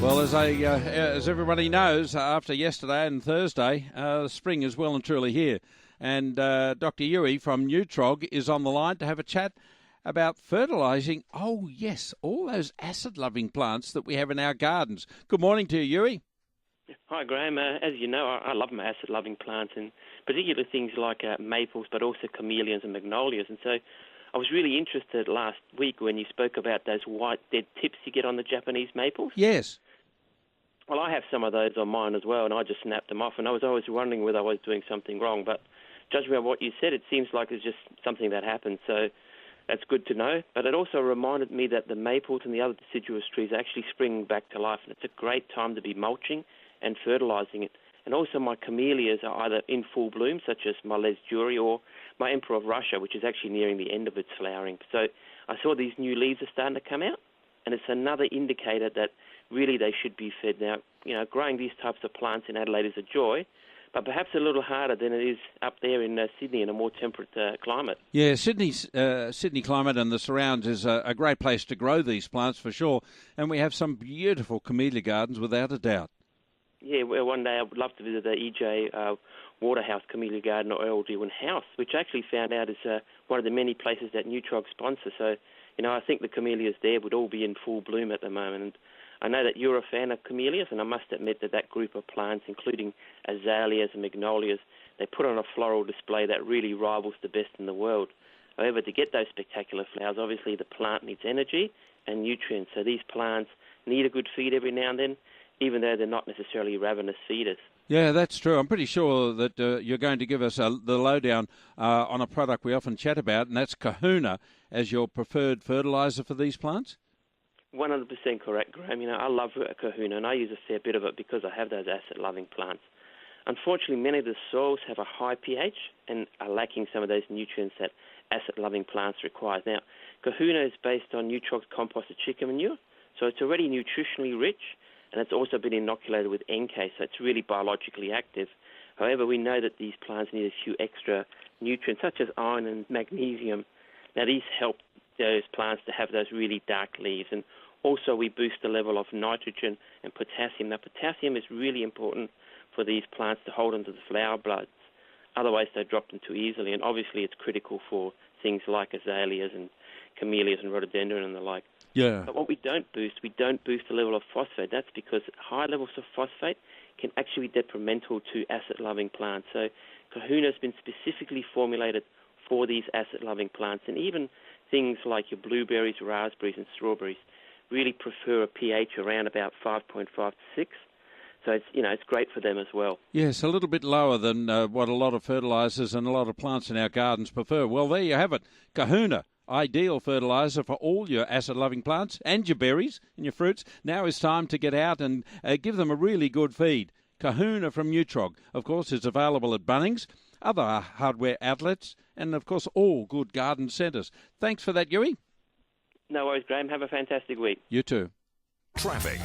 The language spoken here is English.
Well, as everybody knows, after yesterday and Thursday, spring is well and truly here. And Dr. Yui from Neutrog is on the line to have a chat about fertilising. Oh, yes, all those acid-loving plants that we have in our gardens. Good morning to you, Yui. Hi, Graham. As you know, I love my acid-loving plants, and particularly things like maples, but also camellias and magnolias. And so I was really interested last week when you spoke about those white dead tips you get on the Japanese maples. Yes. Well, I have some of those on mine as well, and I just snapped them off, and I was always wondering whether I was doing something wrong. But judging by what you said, it seems like it's just something that happened, so that's good to know. But it also reminded me that the maples and the other deciduous trees are actually springing back to life, and it's a great time to be mulching and fertilising it. And also my camellias are either in full bloom, such as my lesduri, or my Emperor of Russia, which is actually nearing the end of its flowering. So I saw these new leaves are starting to come out, and it's another indicator that really they should be fed. Now, you know, growing these types of plants in Adelaide is a joy, but perhaps a little harder than it is up there in Sydney in a more temperate climate. Yeah, Sydney climate and the surrounds is a great place to grow these plants for sure. And we have some beautiful camellia gardens without a doubt. Yeah, well, one day I would love to visit the EJ Waterhouse Camellia Garden or Earl Dewin House, which I actually found out is one of the many places that Neutrog sponsors. So, you know, I think the camellias there would all be in full bloom at the moment. And I know that you're a fan of camellias, and I must admit that group of plants, including azaleas and magnolias, they put on a floral display that really rivals the best in the world. However, to get those spectacular flowers, obviously the plant needs energy and nutrients. So these plants need a good feed every now and then, even though they're not necessarily ravenous feeders. Yeah, that's true. I'm pretty sure that you're going to give us the lowdown on a product we often chat about, and that's Kahoona as your preferred fertiliser for these plants? 100% correct, Graham. You know, I love Kahoona, and I use a fair bit of it because I have those acid-loving plants. Unfortunately, many of the soils have a high pH and are lacking some of those nutrients that acid-loving plants require. Now, Kahoona is based on Neutrog's composted chicken manure, so it's already nutritionally rich, and it's also been inoculated with NK, so it's really biologically active. However, we know that these plants need a few extra nutrients, such as iron and magnesium. Now, these help those plants to have those really dark leaves, and also we boost the level of nitrogen and potassium. Now, potassium is really important for these plants to hold onto the flower buds. Otherwise, they drop them too easily, and obviously it's critical for things like azaleas and camellias and rhododendron and the like. Yeah. But what we don't boost the level of phosphate. That's because high levels of phosphate can actually be detrimental to acid-loving plants. So Kahoona has been specifically formulated for these acid-loving plants, and even things like your blueberries, raspberries, and strawberries really prefer a pH around about 5.5 to 6. So it's great for them as well. Yes, a little bit lower than what a lot of fertilisers and a lot of plants in our gardens prefer. Well, there you have it. Kahoona, ideal fertiliser for all your acid-loving plants and your berries and your fruits. Now it's time to get out and give them a really good feed. Kahoona from Neutrog, of course, is available at Bunnings, other hardware outlets, and, of course, all good garden centres. Thanks for that, Yui. No worries, Graham. Have a fantastic week. You too. Traffic.